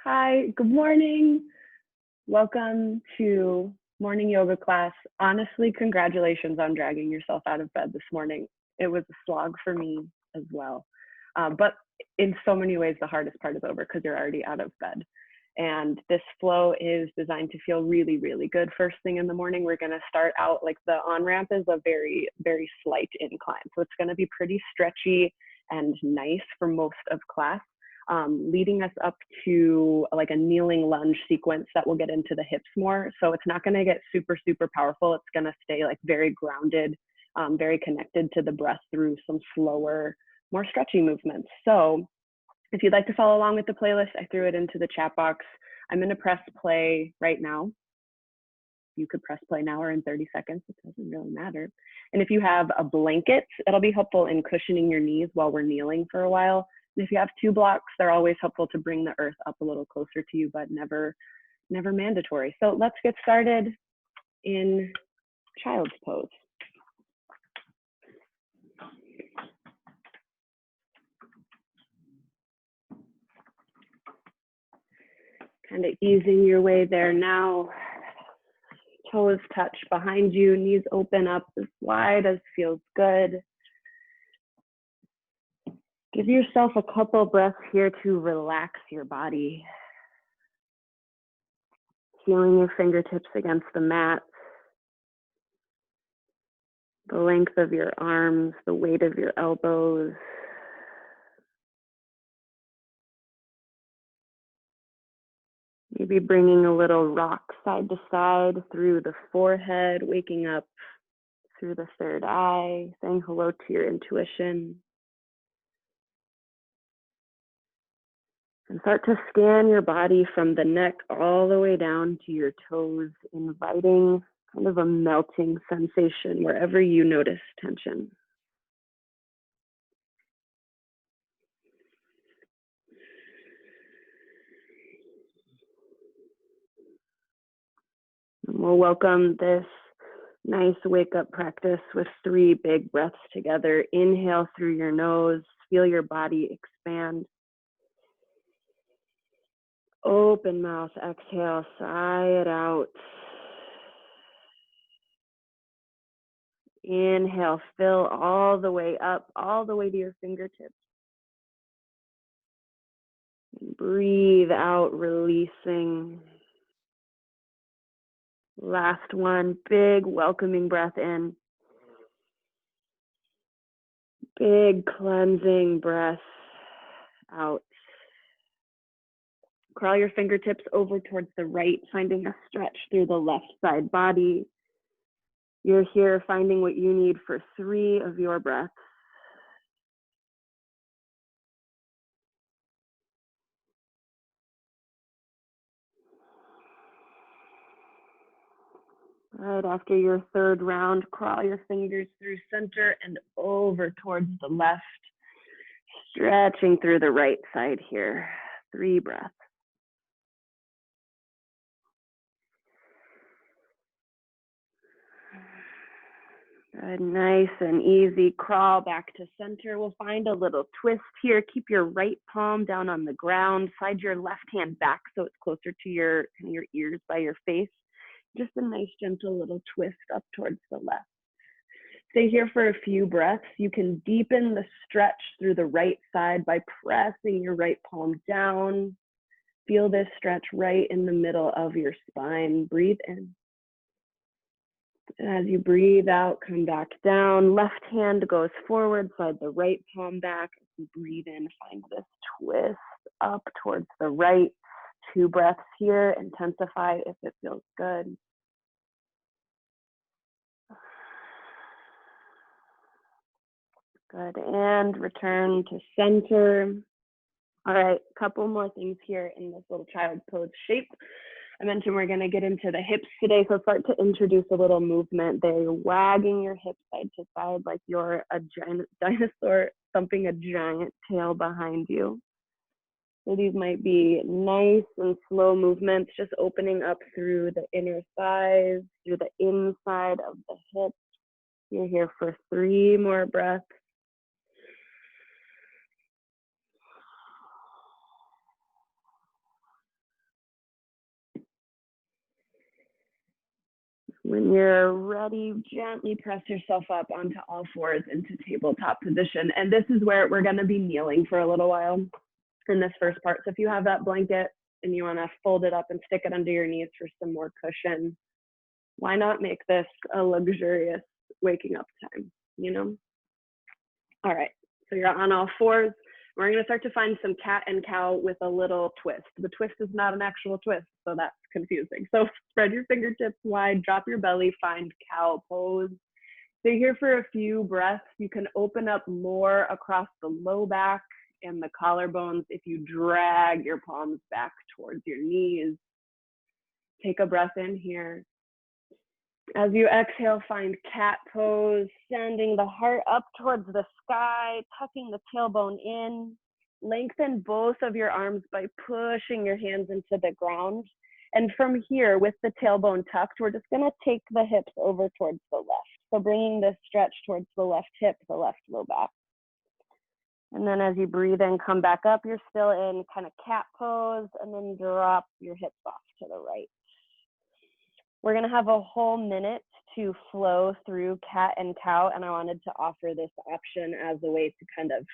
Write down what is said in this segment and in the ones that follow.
Hi, good morning. Welcome to morning yoga class. Honestly, congratulations on dragging yourself out of bed this morning. It was a slog for me as well. But in so many ways, the hardest part is over because you're already out of bed. And this flow is designed to feel really, really good first thing in the morning. We're going to start out like the on-ramp is a very, very slight incline. So it's going to be pretty stretchy and nice for most of class. Leading us up to like a kneeling lunge sequence that will get into the hips more. So it's not going to get super, super powerful. It's going to stay like very grounded, very connected to the breath through some slower, more stretchy movements. So if you'd like to follow along with the playlist, I threw it into the chat box. I'm going to press play right now. You could press play now or in 30 seconds. It doesn't really matter. And if you have a blanket, it'll be helpful in cushioning your knees while we're kneeling for a while. And if you have 2 blocks, they're always helpful to bring the earth up a little closer to you, but never mandatory. So let's get started in child's pose. Kind of easing your way there now. Toes touch behind you, knees open up as wide as feels good. Give yourself a couple breaths here to relax your body. Feeling your fingertips against the mat. The length of your arms, the weight of your elbows. Maybe bringing a little rock side to side through the forehead, waking up through the third eye, saying hello to your intuition. And start to scan your body from the neck all the way down to your toes, inviting kind of a melting sensation wherever you notice tension. And we'll welcome this nice wake up practice with 3 big breaths together. Inhale through your nose, feel your body expand. Open mouth, exhale, sigh it out. Inhale, fill all the way up, all the way to your fingertips. Breathe out, releasing. Last one, big welcoming breath in. Big cleansing breath out. Crawl your fingertips over towards the right, finding a stretch through the left side body. You're here finding what you need for 3 of your breaths. Right after your 3rd round, crawl your fingers through center and over towards the left, stretching through the right side here. 3 breaths. Good, nice and easy. Crawl back to center. We'll find a little twist here. Keep your right palm down on the ground. Slide your left hand back so it's closer to your ears by your face. Just a nice gentle little twist up towards the left. Stay here for a few breaths. You can deepen the stretch through the right side by pressing your right palm down. Feel this stretch right in the middle of your spine. Breathe in. And as you breathe out, come back down. Left hand goes forward, slide the right palm back. As you breathe in, find this twist up towards the right. 2 breaths here. Intensify if it feels good. Good, and return to center. All right, couple more things here in this little child pose shape. I mentioned we're gonna get into the hips today, so start to introduce a little movement there. You're wagging your hips side to side like you're a giant dinosaur thumping a giant tail behind you. So these might be nice and slow movements, just opening up through the inner thighs, through the inside of the hips. You're here for 3 more breaths. When you're ready, gently press yourself up onto all fours into tabletop position. And this is where we're going to be kneeling for a little while in this first part. So if you have that blanket and you want to fold it up and stick it under your knees for some more cushion, why not make this a luxurious waking up time, you know? All right, so you're on all fours. We're going to start to find some cat and cow with a little twist. The twist is not an actual twist, so that's confusing. So spread your fingertips wide, drop your belly, find cow pose. Stay here for a few breaths. You can open up more across the low back and the collarbones if you drag your palms back towards your knees. Take a breath in here. As you exhale, find cat pose, sending the heart up towards the sky, tucking the tailbone in. Lengthen both of your arms by pushing your hands into the ground. And from here, with the tailbone tucked, we're just going to take the hips over towards the left. So bringing this stretch towards the left hip, the left low back. And then as you breathe in, come back up. You're still in kind of cat pose, and then drop your hips off to the right. We're going to have a whole minute to flow through cat and cow, and I wanted to offer this option as a way to kind of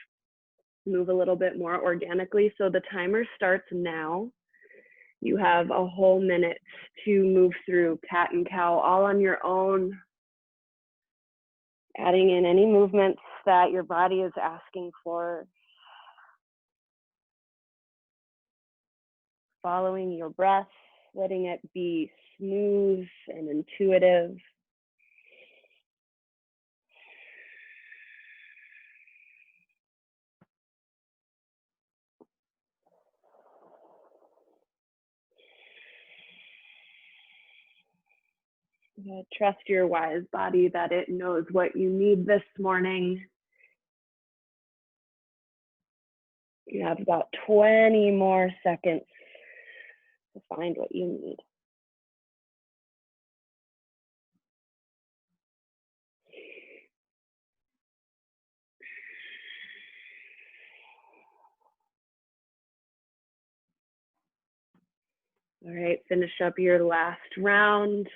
move a little bit more organically. So the timer starts now. You have a whole minute to move through cat and cow all on your own, adding in any movements that your body is asking for, following your breath, letting it be smooth and intuitive. Trust your wise body that it knows what you need this morning. You have about 20 more seconds to find what you need. All right, finish up your last round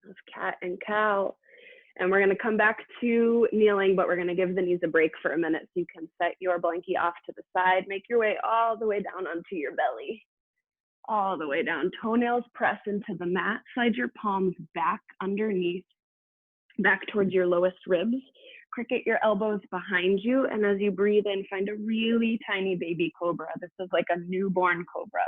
of cat and cow. And we're going to come back to kneeling, but we're going to give the knees a break for a minute so you can set your blankie off to the side. Make your way all the way down onto your belly. All the way down. Toenails press into the mat. Slide your palms back underneath, back towards your lowest ribs. Cricket your elbows behind you. And as you breathe in, find a really tiny baby cobra. This is like a newborn cobra.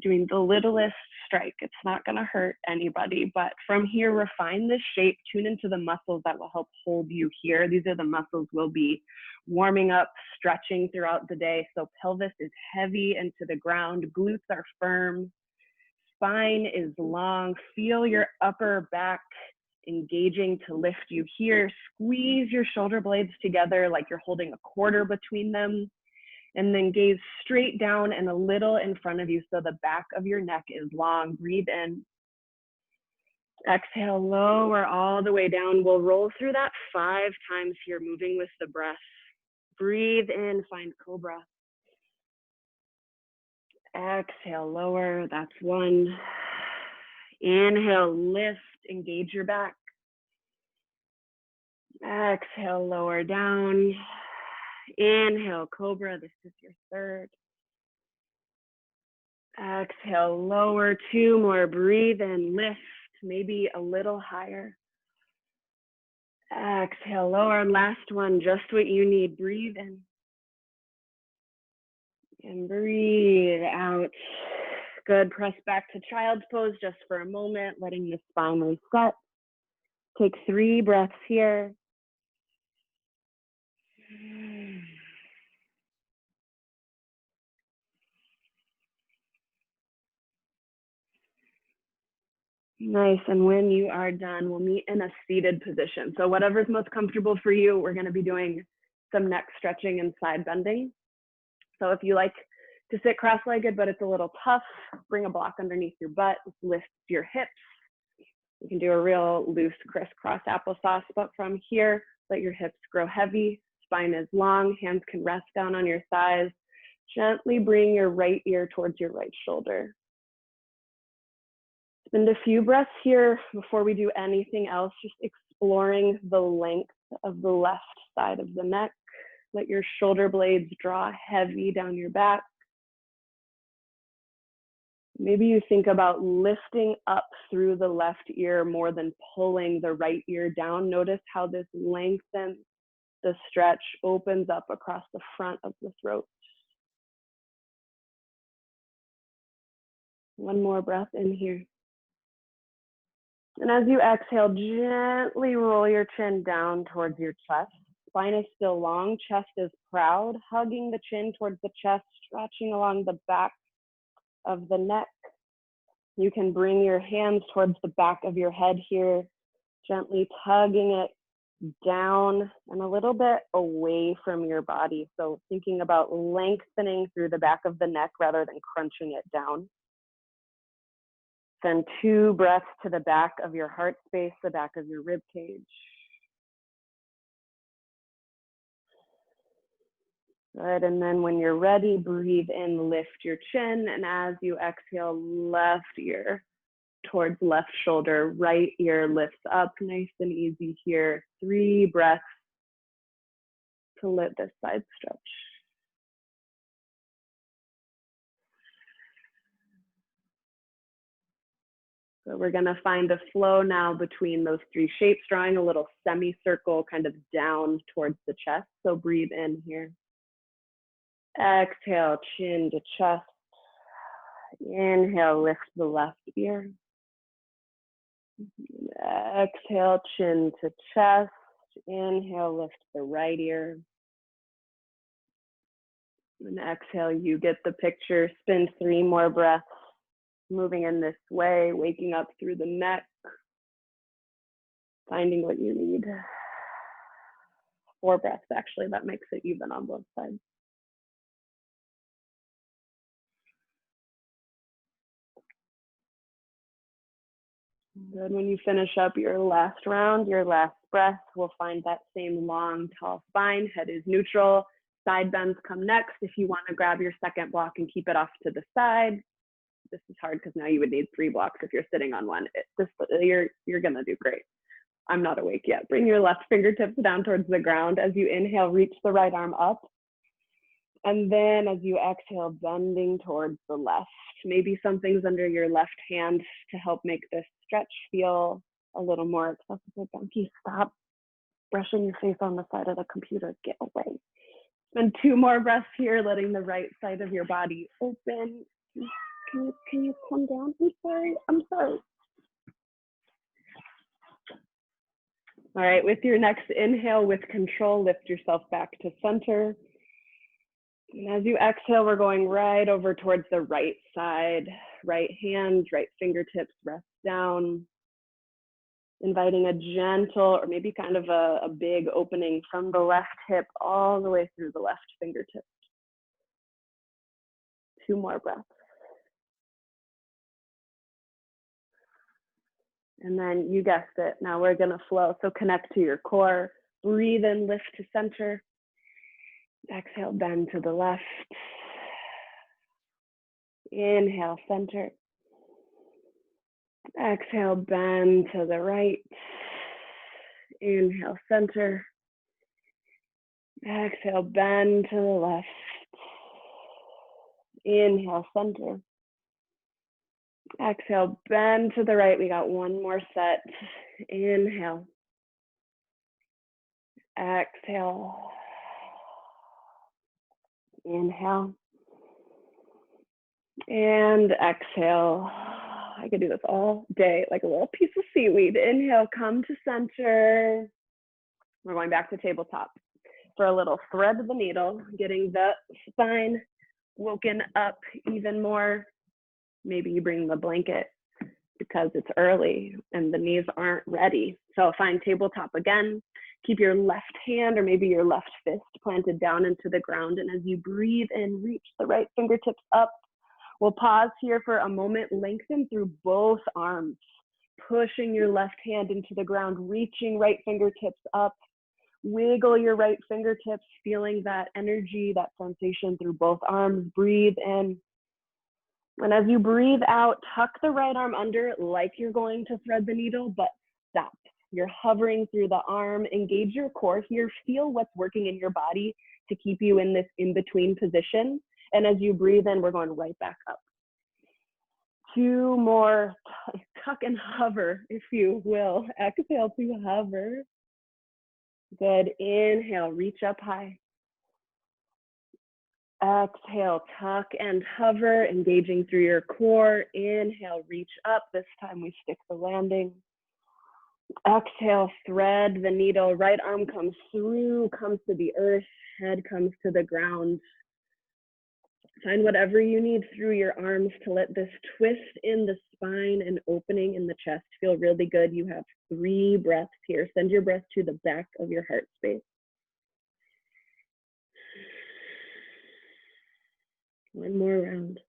Doing the littlest strike. It's not going to hurt anybody, but from here, refine this shape, tune into the muscles that will help hold you here. These are the muscles we'll be warming up, stretching throughout the day. So pelvis is heavy into the ground, glutes are firm, spine is long. Feel your upper back engaging to lift you here. Squeeze your shoulder blades together like you're holding a quarter between them. And then gaze straight down and a little in front of you so the back of your neck is long. Breathe in. Exhale, lower all the way down. We'll roll through that 5 times here, moving with the breath. Breathe in, find cobra. Exhale, lower, that's 1. Inhale, lift, engage your back. Exhale, lower down. Inhale, cobra, this is your 3rd. Exhale, lower, 2 more, breathe in, lift, maybe a little higher. Exhale, lower, last one, just what you need, breathe in. And breathe out. Good, press back to child's pose just for a moment, letting the spine reset. Take 3 breaths here. Nice, and when you are done, we'll meet in a seated position. So whatever's most comfortable for you, we're gonna be doing some neck stretching and side bending. So if you like to sit cross-legged, but it's a little tough, bring a block underneath your butt, lift your hips. You can do a real loose crisscross applesauce, but from here, let your hips grow heavy, spine is long, hands can rest down on your thighs. Gently bring your right ear towards your right shoulder. Spend a few breaths here before we do anything else, just exploring the length of the left side of the neck. Let your shoulder blades draw heavy down your back. Maybe you think about lifting up through the left ear more than pulling the right ear down. Notice how this lengthens, the stretch opens up across the front of the throat. One more breath in here. And as you exhale, gently roll your chin down towards your chest. Spine is still long, chest is proud, hugging the chin towards the chest, stretching along the back of the neck. You can bring your hands towards the back of your head here, gently tugging it down and a little bit away from your body. So thinking about lengthening through the back of the neck rather than crunching it down. Send 2 breaths to the back of your heart space, the back of your rib cage. Good, and then when you're ready, breathe in, lift your chin, and as you exhale, left ear towards left shoulder, right ear lifts up, nice and easy here. 3 breaths to let this side stretch. So we're gonna find a flow now between those 3 shapes, drawing a little semicircle kind of down towards the chest. So breathe in here. Exhale, chin to chest. Inhale, lift the left ear. Exhale, chin to chest. Inhale, lift the right ear. And exhale, you get the picture. Spin 3 more breaths. Moving in this way, waking up through the neck, finding what you need. 4 breaths, actually, that makes it even on both sides. Good, when you finish up your last round, your last breath, we'll find that same long, tall spine, head is neutral, side bends come next. If you wanna grab your second block and keep it off to the side, this is hard because now you would need 3 blocks if you're sitting on one. You're gonna do great. I'm not awake yet. Bring your left fingertips down towards the ground. As you inhale, reach the right arm up. And then as you exhale, bending towards the left. Maybe something's under your left hand to help make this stretch feel a little more accessible. Donkey, stop brushing your face on the side of the computer. Get away. And 2 more breaths here, letting the right side of your body open. Can you come down? I'm sorry. All right, with your next inhale, with control, lift yourself back to center. And as you exhale, we're going right over towards the right side, right hand, right fingertips rest down. Inviting a gentle, or maybe kind of a big opening from the left hip all the way through the left fingertips. 2 more breaths. And then you guessed it, now we're gonna flow. So connect to your core, breathe in, lift to center. Exhale, bend to the left. Inhale, center. Exhale, bend to the right. Inhale, center. Exhale, bend to the left. Inhale, center. Exhale, bend to the right. We got 1 more set. Inhale. Exhale. Inhale. And exhale. I could do this all day, like a little piece of seaweed. Inhale, come to center. We're going back to tabletop for a little thread of the needle, getting the spine woken up even more. Maybe you bring the blanket because it's early and the knees aren't ready. So find tabletop again. Keep your left hand or maybe your left fist planted down into the ground. And as you breathe in, reach the right fingertips up. We'll pause here for a moment, lengthen through both arms, pushing your left hand into the ground, reaching right fingertips up. Wiggle your right fingertips, feeling that energy, that sensation through both arms. Breathe in. And as you breathe out, tuck the right arm under like you're going to thread the needle, but stop. You're hovering through the arm. Engage your core here. Feel what's working in your body to keep you in this in-between position. And as you breathe in, we're going right back up. 2 more. Tuck and hover, if you will. Exhale to hover. Good. Inhale, reach up high. Exhale, tuck and hover, engaging through your core. Inhale, reach up. This time we stick the landing. Exhale, thread the needle. Right arm comes through, comes to the earth. Head comes to the ground. Find whatever you need through your arms to let this twist in the spine and opening in the chest feel really good. You have 3 breaths here. Send your breath to the back of your heart space. One more round.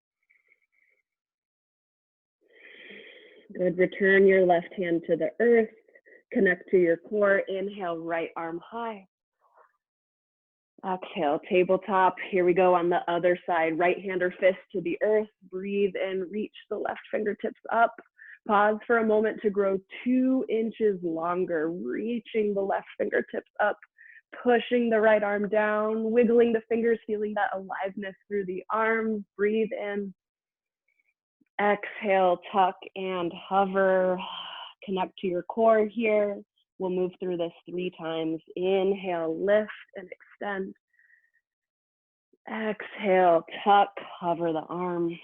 Good. Return your left hand to the earth. Connect to your core. Inhale, right arm high. Exhale, tabletop. Here we go on the other side. Right hand or fist to the earth. Breathe in, reach the left fingertips up. Pause for a moment to grow 2 inches longer, reaching the left fingertips up, pushing the right arm down, wiggling the fingers, feeling that aliveness through the arms. Breathe in. Exhale, tuck and hover. Connect to your core here. We'll move through this 3 times. Inhale, lift and extend. Exhale, tuck, hover the arm.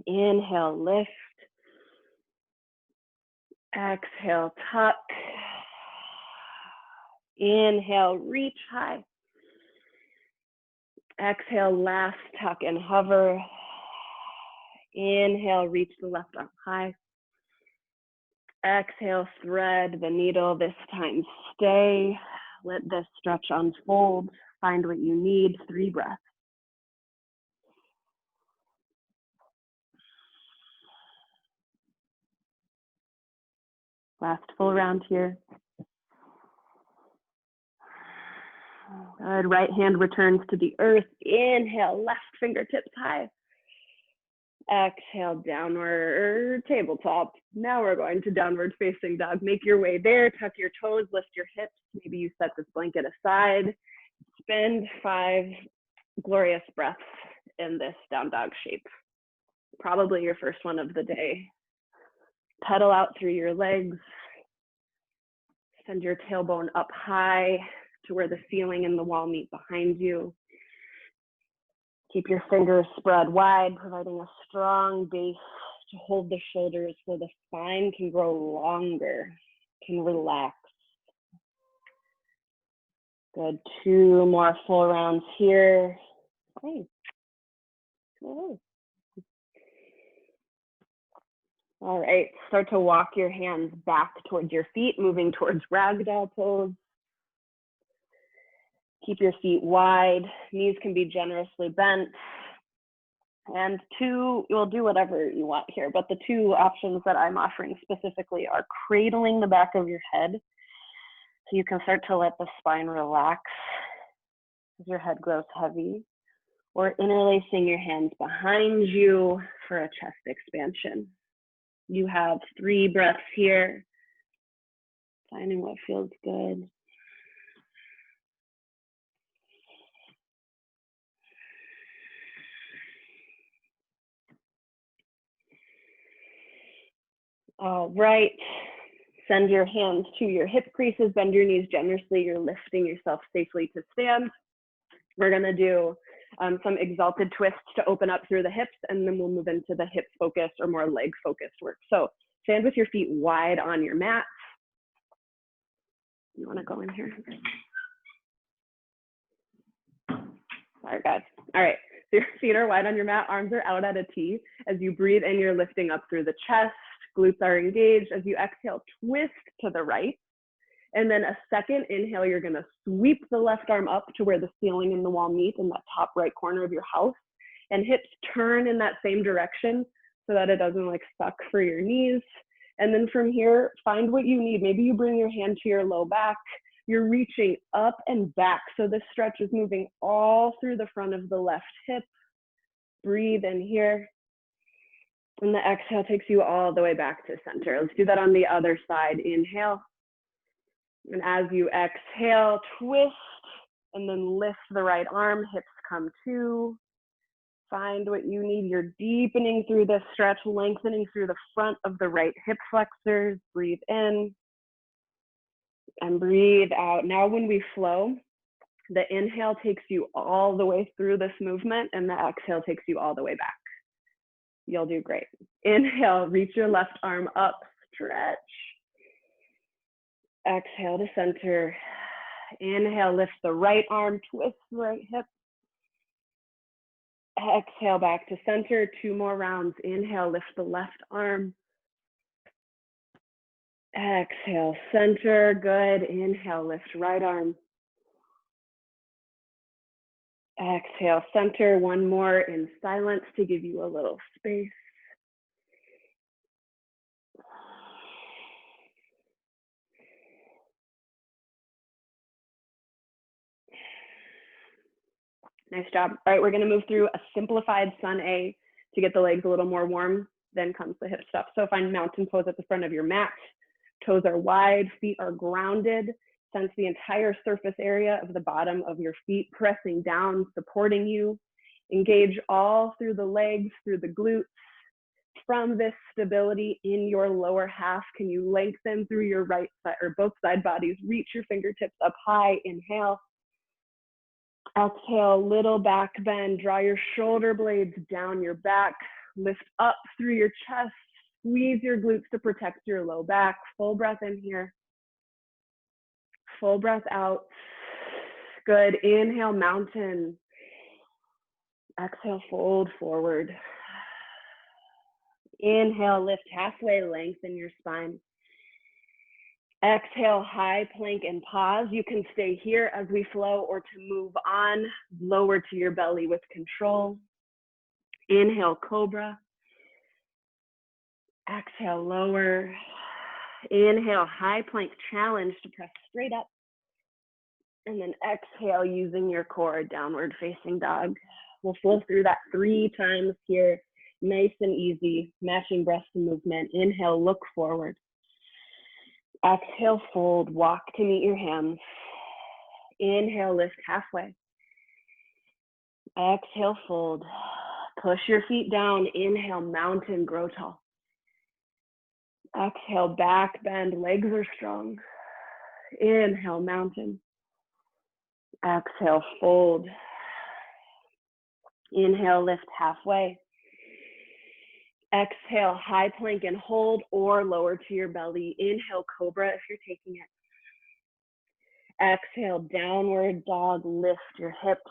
Inhale, lift. Exhale, tuck. Inhale, reach high. Exhale, last tuck and hover. Inhale, reach the left arm high. Exhale, thread the needle. This time stay. Let this stretch unfold. Find what you need. 3 breaths. Last full round here. Good. Right hand returns to the earth. Inhale, left fingertips high. Exhale, downward tabletop. Now we're going to downward facing dog. Make your way there. Tuck your toes, lift your hips. Maybe you set this blanket aside. Spend 5 glorious breaths in this down dog shape. Probably your first one of the day. Pedal out through your legs. Send your tailbone up high to where the ceiling and the wall meet behind you. Keep your fingers spread wide, providing a strong base to hold the shoulders so the spine can grow longer, can relax. Good. 2 more full rounds here. Okay. All right, start to walk your hands back towards your feet, moving towards ragdoll pose. Keep your feet wide, knees can be generously bent. And 2, you'll do whatever you want here, but the 2 options that I'm offering specifically are cradling the back of your head, so you can start to let the spine relax as your head grows heavy, or interlacing your hands behind you for a chest expansion. You have 3 breaths here, finding what feels good. All right, send your hands to your hip creases, bend your knees generously. You're lifting yourself safely to stand. We're gonna do some exalted twists to open up through the hips, and then we'll move into the hip focused or more leg focused work. So stand with your feet wide on your mat. You wanna go in here? Sorry guys. All right, so your feet are wide on your mat, arms are out at a T. As you breathe in, you're lifting up through the chest, glutes are engaged. As you exhale, twist to the right. And then a second inhale, you're gonna sweep the left arm up to where the ceiling and the wall meet in that top right corner of your house. And hips turn in that same direction so that it doesn't like suck for your knees. And then from here, find what you need. Maybe you bring your hand to your low back. You're reaching up and back. So this stretch is moving all through the front of the left hip, Breathe in here. And the exhale takes you all the way back to center. Let's do that on the other side. Inhale. And as you exhale, twist and then lift the right arm, hips come to. Find what you need. You're deepening through this stretch, lengthening through the front of the right hip flexors. Breathe in and breathe out. Now when we flow, the inhale takes you all the way through this movement and the exhale takes you all the way back. You'll do great. Inhale, reach your left arm up, stretch. Exhale to center. Inhale, lift the right arm, twist the right hip. Exhale back to center, 2 more rounds. Inhale, lift the left arm. Exhale, center, good. Inhale, lift right arm. Exhale, center, 1 more in silence to give you a little space. Nice job. All right, we're gonna move through a simplified sun A to get the legs a little more warm. Then comes the hip stuff. So find mountain pose at the front of your mat. Toes are wide, feet are grounded. Sense the entire surface area of the bottom of your feet pressing down, supporting you. Engage all through the legs, through the glutes. From this stability in your lower half, can you lengthen through your right side or both side bodies? Reach your fingertips up high. Inhale. Exhale, little back bend. Draw your shoulder blades down your back. Lift up through your chest. Squeeze your glutes to protect your low back. Full breath in here. Full breath out. Good. Inhale, mountain. Exhale, fold forward. Inhale, lift halfway, lengthen your spine. Exhale, high plank and pause. You can stay here as we flow or to move on, lower to your belly with control. Inhale, cobra. Exhale, lower. Inhale, high plank challenge to press straight up. And then exhale, using your core, downward facing dog. We'll flow through that 3 times here. Nice and easy, matching breath to movement. Inhale, look forward. Exhale, fold, walk to meet your hands. Inhale, lift halfway. Exhale, fold. Push your feet down. Inhale, mountain, grow tall. Exhale, back bend, legs are strong. Inhale, mountain. Exhale, fold. Inhale, lift halfway. Exhale, high plank and hold or lower to your belly. Inhale, cobra if you're taking it. Exhale, downward dog, lift your hips.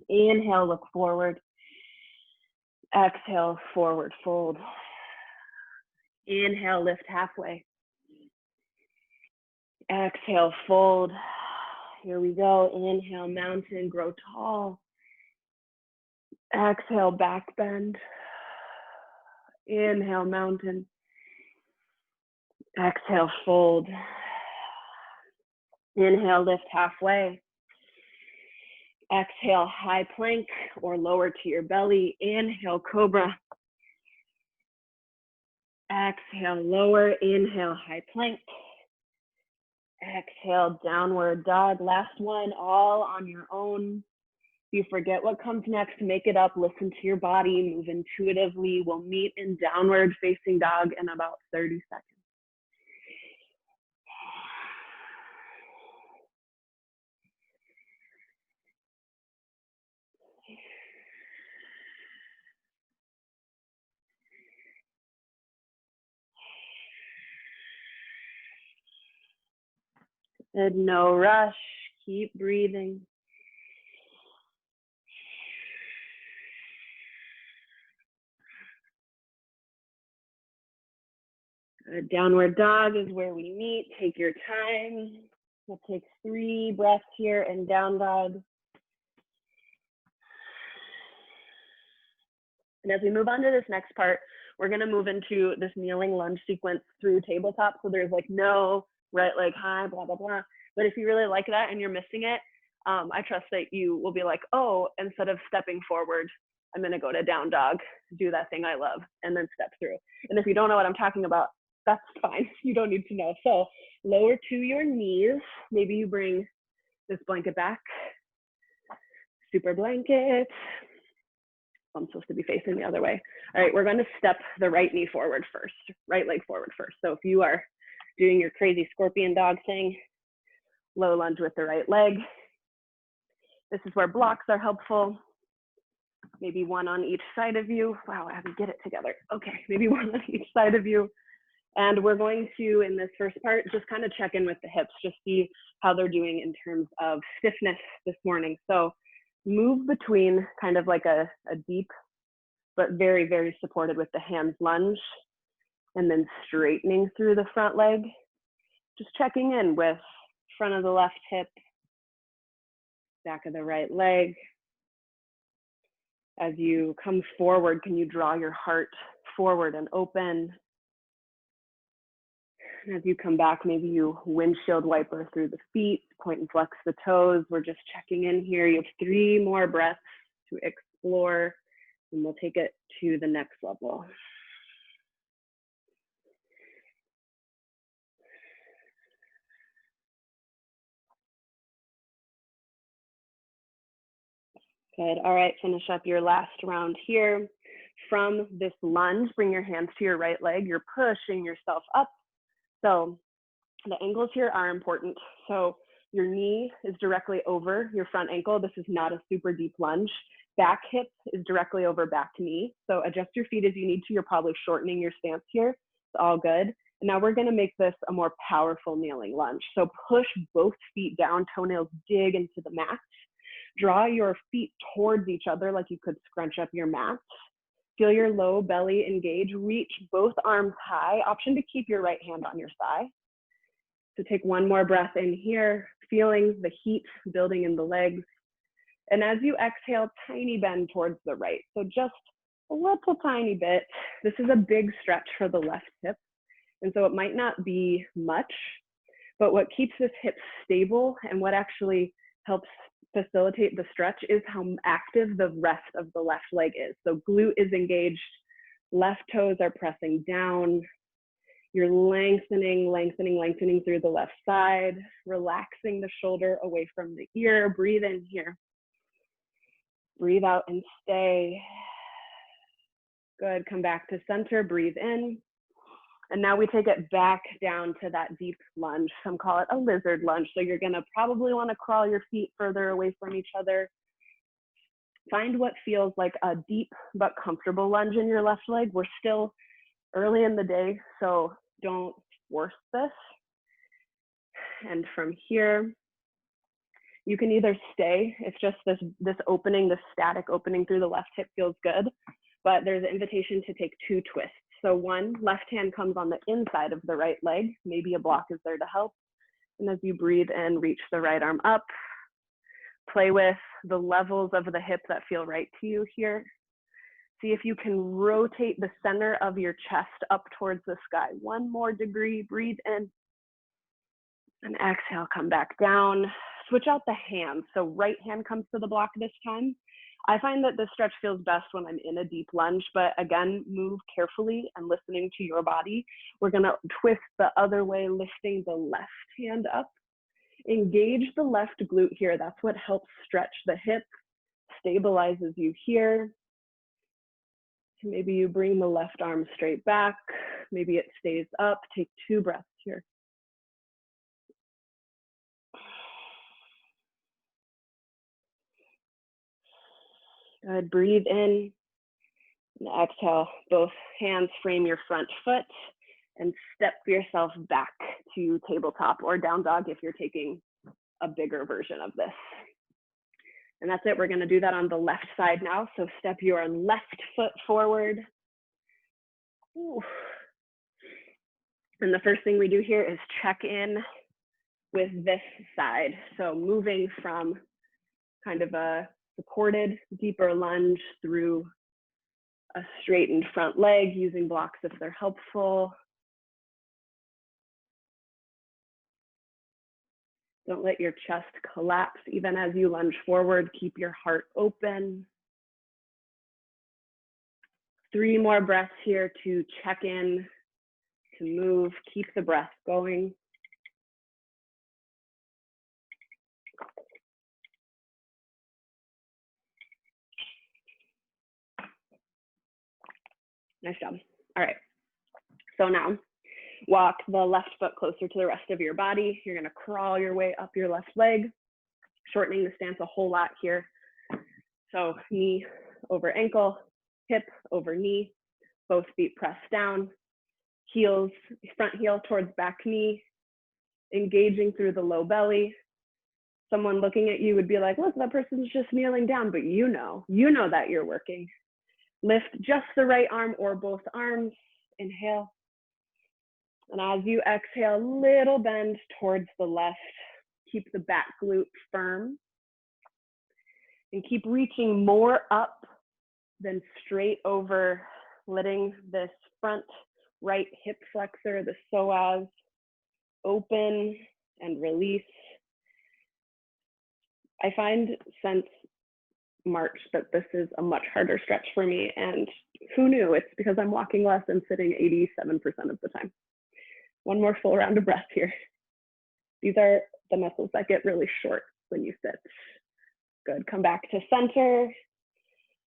Inhale, look forward. Exhale, forward fold. Inhale, lift halfway. Exhale, fold. Here we go. Inhale, mountain, grow tall. Exhale, back bend. Inhale, mountain. Exhale, fold. Inhale, lift halfway. Exhale, high plank or lower to your belly. Inhale, cobra. Exhale, lower. Inhale, high plank. Exhale, downward dog. Last one, all on your own. If you forget what comes next, make it up. Listen to your body. Move intuitively. We'll meet in downward facing dog in about 30 seconds. Good, no rush. Keep breathing. Good. Downward dog is where we meet. Take your time. We'll take 3 breaths here in down dog. And as we move on to this next part, we're going to move into this kneeling lunge sequence through tabletop. So there's like no right leg high, blah, blah, blah. But if you really like that and you're missing it, I trust that you will be like, oh, instead of stepping forward, I'm gonna go to down dog, do that thing I love, and then step through. And if you don't know what I'm talking about, that's fine. You don't need to know. So lower to your knees. Maybe you bring this blanket back. Super blanket. I'm supposed to be facing the other way. All right, we're going to step the right knee forward first, right leg forward first. So if you are doing your crazy scorpion dog thing, low lunge with the right leg. This is where blocks are helpful. Maybe one on each side of you. Wow, I have to get it together. Okay, maybe one on each side of you. And we're going to, in this first part, just kind of check in with the hips, just see how they're doing in terms of stiffness this morning. So move between kind of like a deep, but very, very supported with the hands lunge, and then straightening through the front leg. Just checking in with front of the left hip, back of the right leg. As you come forward, can you draw your heart forward and open? And as you come back, maybe you windshield wiper through the feet, point and flex the toes. We're just checking in here. You have 3 more breaths to explore, and we'll take it to the next level. Good. All right, finish up your last round here. From this lunge, bring your hands to your right leg. You're pushing yourself up. So the angles here are important. So your knee is directly over your front ankle. This is not a super deep lunge. Back hip is directly over back knee. So adjust your feet as you need to. You're probably shortening your stance here. It's all good. And now we're going to make this a more powerful kneeling lunge. So push both feet down, toenails dig into the mat. Draw your feet towards each other like you could scrunch up your mat. Feel your low belly engage. Reach both arms high. Option to keep your right hand on your thigh. So take one more breath in here, feeling the heat building in the legs. And as you exhale, tiny bend towards the right. So just a little tiny bit. This is a big stretch for the left hip. And so it might not be much, but what keeps this hip stable and what actually helps facilitate the stretch is how active the rest of the left leg is. So glute is engaged, left toes are pressing down. You're lengthening, lengthening, lengthening through the left side, relaxing the shoulder away from the ear. Breathe in here. Breathe out and stay. Good, come back to center, breathe in. And now we take it back down to that deep lunge. Some call it a lizard lunge. So you're gonna probably wanna crawl your feet further away from each other. Find what feels like a deep but comfortable lunge in your left leg. We're still early in the day, so don't force this. And from here, you can either stay, it's just this opening, this static opening through the left hip feels good, but there's an invitation to take 2 twists. So one, left hand comes on the inside of the right leg. Maybe a block is there to help. And as you breathe in, reach the right arm up. Play with the levels of the hip that feel right to you here. See if you can rotate the center of your chest up towards the sky. 1 more degree, breathe in. And exhale, come back down. Switch out the hands. So right hand comes to the block this time. I find that this stretch feels best when I'm in a deep lunge, but again, move carefully and listening to your body. We're gonna twist the other way, lifting the left hand up. Engage the left glute here. That's what helps stretch the hip, stabilizes you here. Maybe you bring the left arm straight back. Maybe it stays up. Take 2 breaths here. Good, breathe in and exhale. Both hands frame your front foot and step yourself back to tabletop or down dog if you're taking a bigger version of this. And that's it, we're gonna do that on the left side now. So step your left foot forward. Ooh. And the first thing we do here is check in with this side. So moving from kind of a supported, deeper lunge through a straightened front leg, using blocks if they're helpful. Don't let your chest collapse even as you lunge forward. Keep your heart open. 3 more breaths here to check in, to move, keep the breath going. Nice job. All right. So now walk the left foot closer to the rest of your body. You're going to crawl your way up your left leg, shortening the stance a whole lot here. So knee over ankle, hip over knee, both feet pressed down, heels, front heel towards back knee, engaging through the low belly. Someone looking at you would be like, look, that person's just kneeling down, but you know that you're working. Lift just the right arm or both arms, inhale. And as you exhale, little bend towards the left. Keep the back glute firm. And keep reaching more up than straight over, letting this front right hip flexor, the psoas, open and release. I find since March that this is a much harder stretch for me, and who knew? It's because I'm walking less and sitting 87% of the time. One more full round of breath here. These are the muscles that get really short when you sit. Good, come back to center.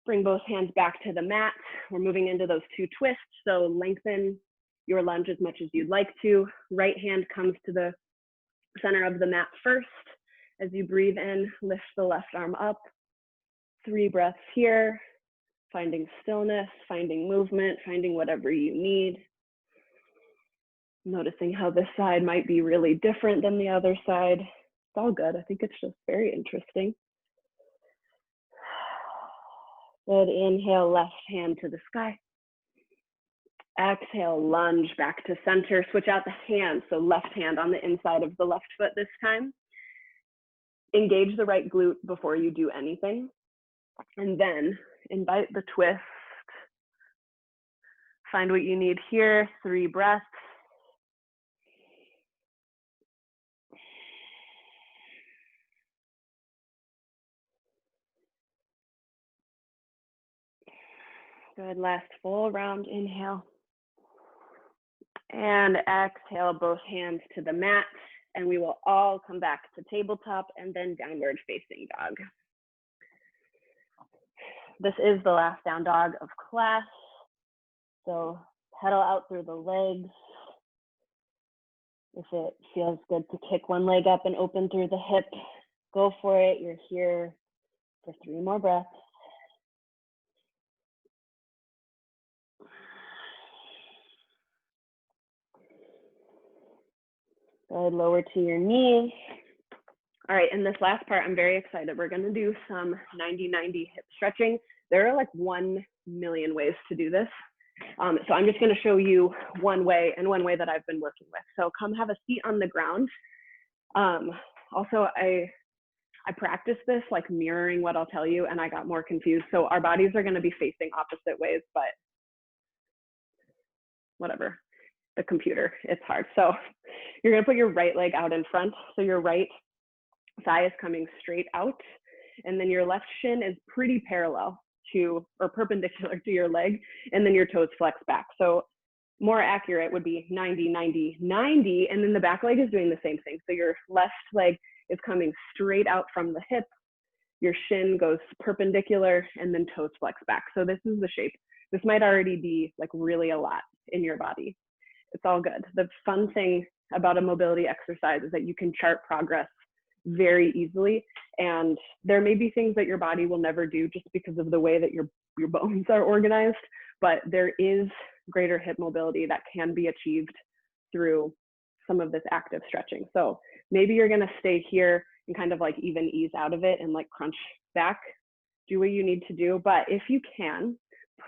Bring both hands back to the mat. We're moving into those 2 twists, so lengthen your lunge as much as you'd like to. Right hand comes to the center of the mat first. As you breathe in, lift the left arm up. 3 breaths here, finding stillness, finding movement, finding whatever you need. Noticing how this side might be really different than the other side. It's all good. I think it's just very interesting. Good, inhale, left hand to the sky. Exhale, lunge back to center. Switch out the hands, so left hand on the inside of the left foot this time. Engage the right glute before you do anything. And then invite the twist. Find what you need here, 3 breaths. Good, last full round, inhale. And exhale, both hands to the mat. And we will all come back to tabletop and then downward facing dog. This is the last down dog of class. So pedal out through the legs. If it feels good to kick one leg up and open through the hip, go for it. You're here for 3 more breaths. Good, lower to your knees. All right, in this last part, I'm very excited. We're gonna do some 90-90 hip stretching. There are like 1 million ways to do this. So I'm just gonna show you one way, and one way that I've been working with. So come have a seat on the ground. Also, I practiced this like mirroring what I'll tell you, and I got more confused. So our bodies are gonna be facing opposite ways, but whatever, the computer, it's hard. So you're gonna put your right leg out in front. So your right thigh is coming straight out, and then your left shin is pretty parallel to, or perpendicular to your leg, and then your toes flex back. So more accurate would be 90-90-90, and then the back leg is doing the same thing. So your left leg is coming straight out from the hip, your shin goes perpendicular, and then toes flex back. So this is the shape. This might already be like really a lot in your body. It's all good. The fun thing about a mobility exercise is that you can chart progress very easily, and there may be things that your body will never do just because of the way that your bones are organized, but there is greater hip mobility that can be achieved through some of this active stretching. So maybe you're going to stay here and kind of like even ease out of it and like crunch back, do what you need to do. But if you can,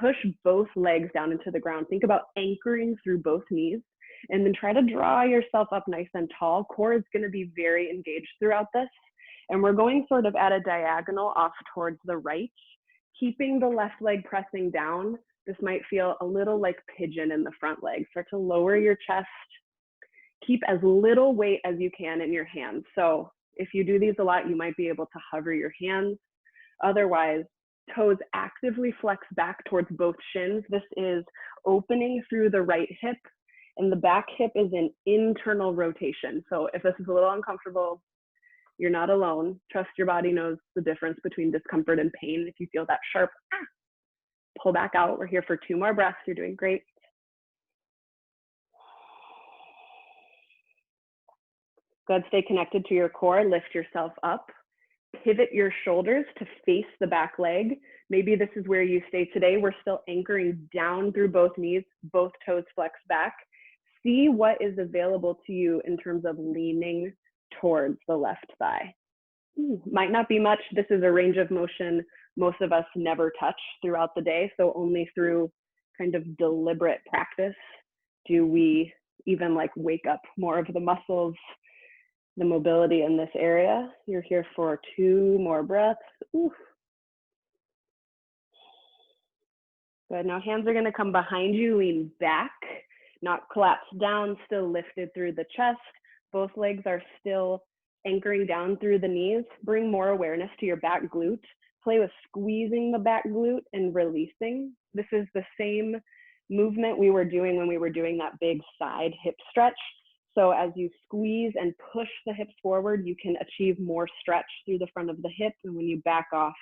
push both legs down into the ground. Think about anchoring through both knees, and then try to draw yourself up nice and tall. Core is going to be very engaged throughout this. And we're going sort of at a diagonal off towards the right, keeping the left leg pressing down. This might feel a little like pigeon in the front leg. Start to lower your chest. Keep as little weight as you can in your hands. So if you do these a lot, you might be able to hover your hands. Otherwise, Toes actively flex back towards both shins. This is opening through the right hip, and the back hip is an internal rotation. So if this is a little uncomfortable, you're not alone. Trust your body knows the difference between discomfort and pain. If you feel that sharp, pull back out. We're here for 2 more breaths. You're doing great. Go ahead, stay connected to your core. Lift yourself up. Pivot your shoulders to face the back leg. Maybe this is where you stay today. We're still anchoring down through both knees, both toes flex back. See what is available to you in terms of leaning towards the left thigh. Might not be much. This is a range of motion most of us never touch throughout the day. So only through kind of deliberate practice do we even like wake up more of the muscles, the mobility in this area. You're here for 2 more breaths. Oof. Good. Now hands are going to come behind you, lean back, not collapse down, still lifted through the chest. Both legs are still anchoring down through the knees. Bring more awareness to your back glute. Play with squeezing the back glute and releasing. This is the same movement we were doing when we were doing that big side hip stretch. So as you squeeze and push the hips forward, you can achieve more stretch through the front of the hip. And when you back off,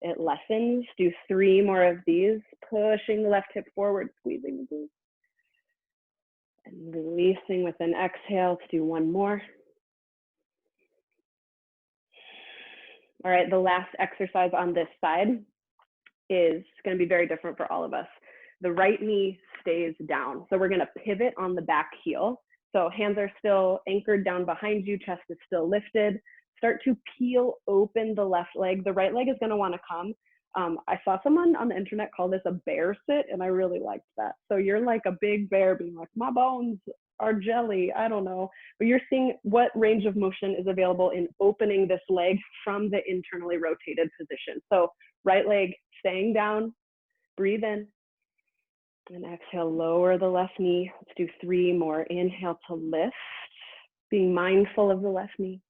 it lessens. Do 3 more of these, pushing the left hip forward, squeezing the glute. And releasing with an exhale. Let's do 1 more. All right, the last exercise on this side is going to be very different for all of us. The right knee stays down. So we're going to pivot on the back heel. So hands are still anchored down behind you, chest is still lifted. Start to peel open the left leg. The right leg is going to want to come. I saw someone on the internet call this a bear sit, and I really liked that. So you're like a big bear being like, my bones are jelly, I don't know. But you're seeing what range of motion is available in opening this leg from the internally rotated position. So right leg staying down, breathe in, and exhale, lower the left knee. Let's do 3 more. Inhale to lift, being mindful of the left knee.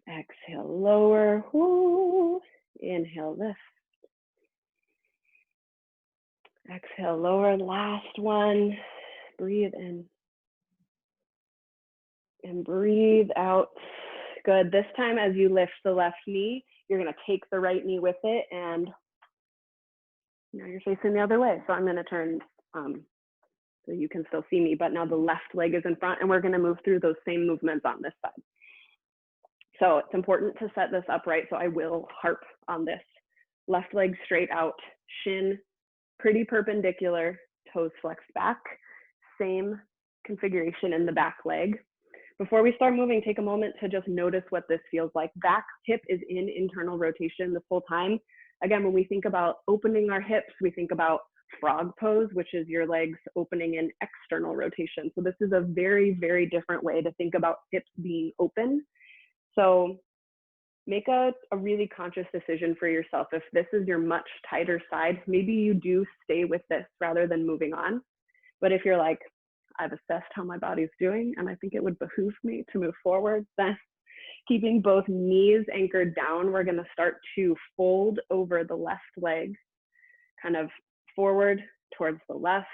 Exhale, lower. Woo. Inhale, lift. Exhale, lower. Last one. Breathe in. And breathe out. Good. This time, as you lift the left knee, you're going to take the right knee with it, and now you're facing the other way. So I'm going to turn so you can still see me, but now the left leg is in front, and we're going to move through those same movements on this side. So it's important to set this up right, so I will harp on this. Left leg straight out, shin pretty perpendicular, toes flexed back. Same configuration in the back leg. Before we start moving, take a moment to just notice what this feels like. Back hip is in internal rotation this whole time. Again, when we think about opening our hips, we think about frog pose, which is your legs opening in external rotation. So this is a very, very different way to think about hips being open. So make a really conscious decision for yourself. If this is your much tighter side, maybe you do stay with this rather than moving on. But if you're like, I've assessed how my body's doing, and I think it would behoove me to move forward, then keeping both knees anchored down, we're going to start to fold over the left leg, kind of forward towards the left,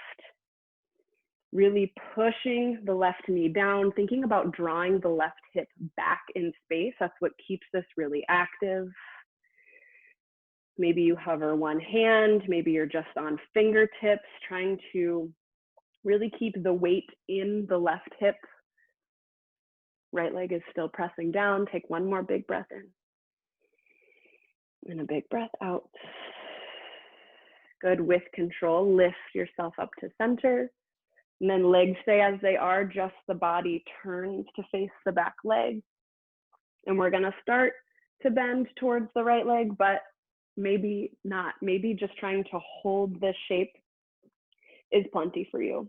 really pushing the left knee down, thinking about drawing the left hip back in space. That's what keeps this really active. Maybe you hover one hand, maybe you're just on fingertips, trying to really keep the weight in the left hip. Right leg is still pressing down. Take 1 more big breath in. And a big breath out. Good. With control, lift yourself up to center. And then legs stay as they are, just the body turns to face the back leg. And we're going to start to bend towards the right leg, but maybe not. Maybe just trying to hold this shape is plenty for you.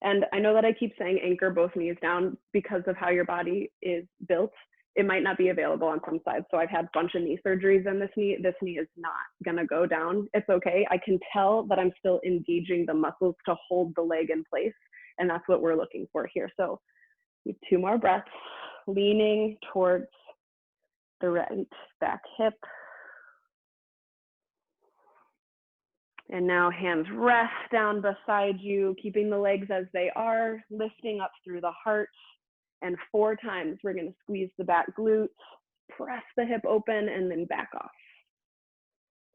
And I know that I keep saying anchor both knees down because of how your body is built. It might not be available on some sides. So I've had a bunch of knee surgeries in this knee. This knee is not gonna go down. It's okay. I can tell that I'm still engaging the muscles to hold the leg in place. And that's what we're looking for here. So 2 more breaths, leaning towards the right back hip. And now hands rest down beside you, keeping the legs as they are, lifting up through the heart. And 4 times, we're going to squeeze the back glutes, press the hip open, and then back off.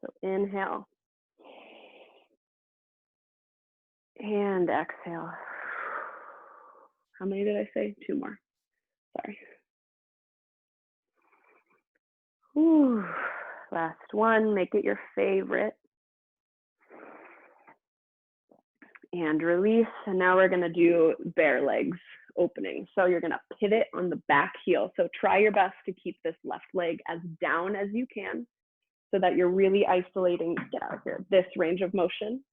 So inhale. And exhale. How many did I say? 2 more. Sorry. Ooh. Last one, make it your favorite. And release. And now we're going to do bare legs opening. So you're going to pivot on the back heel. So try your best to keep this left leg as down as you can so that you're really isolating, get out of here, this range of motion.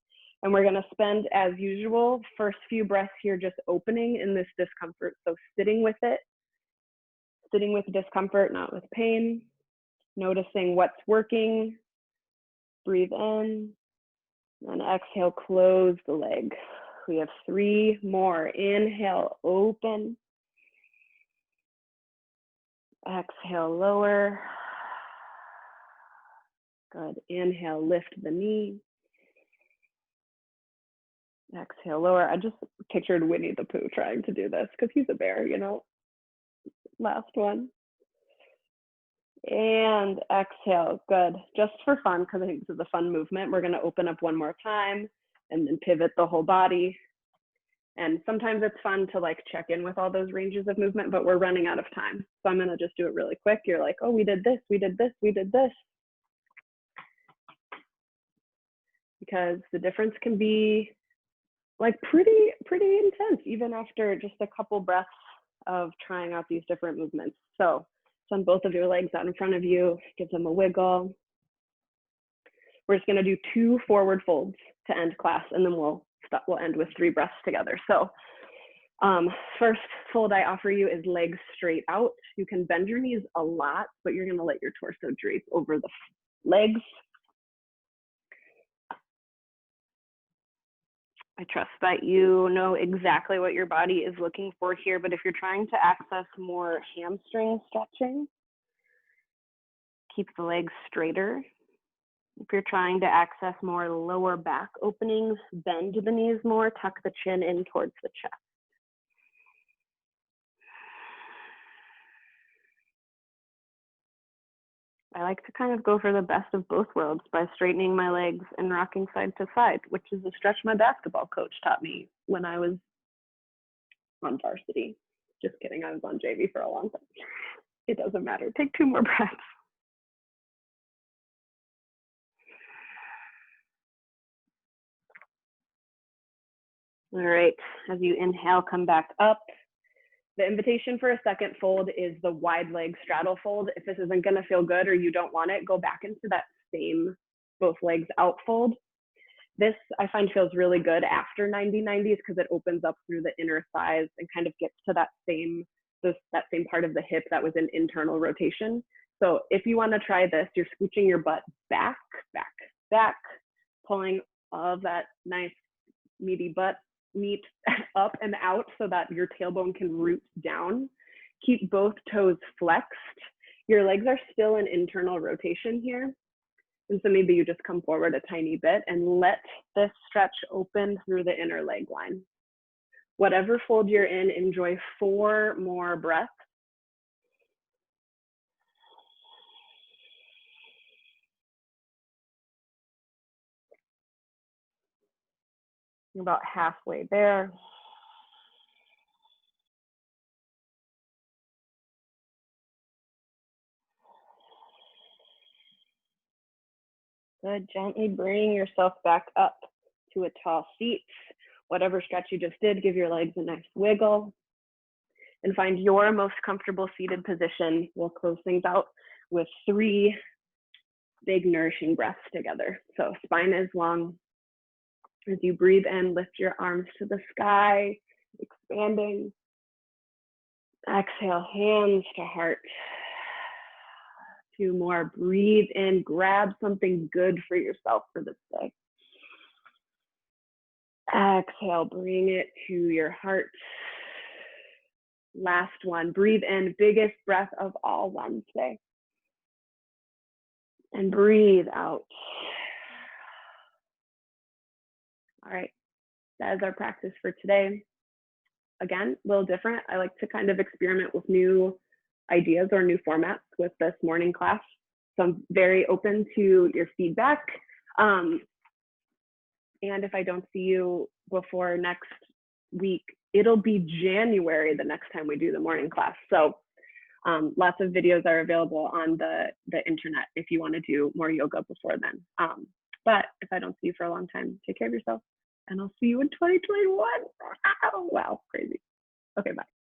And we're going to spend, as usual, first few breaths here just opening in this discomfort. So sitting with it, sitting with discomfort, not with pain, noticing what's working. Breathe in. And exhale, close the leg. We have 3 more. Inhale, open. Exhale, lower. Good. Inhale, lift the knee. Exhale, lower. I just pictured Winnie the Pooh trying to do this because he's a bear, you know. Last one. And exhale. Good. Just for fun, because I think this is a fun movement, we're going to open up one more time and then pivot the whole body. And sometimes it's fun to like check in with all those ranges of movement, but we're running out of time. So I'm going to just do it really quick. You're like, oh, we did this, we did this, we did this. Because the difference can be like pretty intense, even after just a couple breaths of trying out these different movements. So send both of your legs out in front of you, give them a wiggle. We're just going to do 2 forward folds to end class, and then we'll end with 3 breaths together. So first fold I offer you is legs straight out. You can bend your knees a lot, but you're going to let your torso drape over the legs. I trust that you know exactly what your body is looking for here, but if you're trying to access more hamstring stretching, keep the legs straighter. If you're trying to access more lower back openings, bend the knees more, tuck the chin in towards the chest. I like to kind of go for the best of both worlds by straightening my legs and rocking side to side, which is a stretch my basketball coach taught me when I was on varsity. Just kidding, I was on JV for a long time. It doesn't matter. Take 2 more breaths. All right, as you inhale, come back up. The invitation for a second fold is the wide leg straddle fold. If this isn't going to feel good or you don't want it, go back into that same both legs out fold. This I find feels really good after 90-90s because it opens up through the inner thighs and kind of gets to that same part of the hip that was in internal rotation. So if you want to try this, you're scooching your butt back, back, back, pulling all of that nice meaty butt meat up and out so that your tailbone can root down. Keep both toes flexed. Your legs are still in internal rotation here. And so maybe you just come forward a tiny bit and let this stretch open through the inner leg line. Whatever fold you're in, enjoy 4 more breaths. You're about halfway there. Good. Gently bring yourself back up to a tall seat. Whatever stretch you just did, give your legs a nice wiggle and find your most comfortable seated position. We'll close things out with 3 big nourishing breaths together. So spine is long. As you breathe in, lift your arms to the sky, expanding. Exhale, hands to heart. 2 more. Breathe in, grab something good for yourself for this day. Exhale, bring it to your heart. Last one. Breathe in, biggest breath of all Wednesday. And breathe out. All right, that is our practice for today. Again, a little different. I like to kind of experiment with new ideas or new formats with this morning class. So I'm very open to your feedback. And if I don't see you before next week, it'll be January the next time we do the morning class. So lots of videos are available on the internet if you want to do more yoga before then. But if I don't see you for a long time, take care of yourself, and I'll see you in 2021. Wow, crazy. Okay, bye.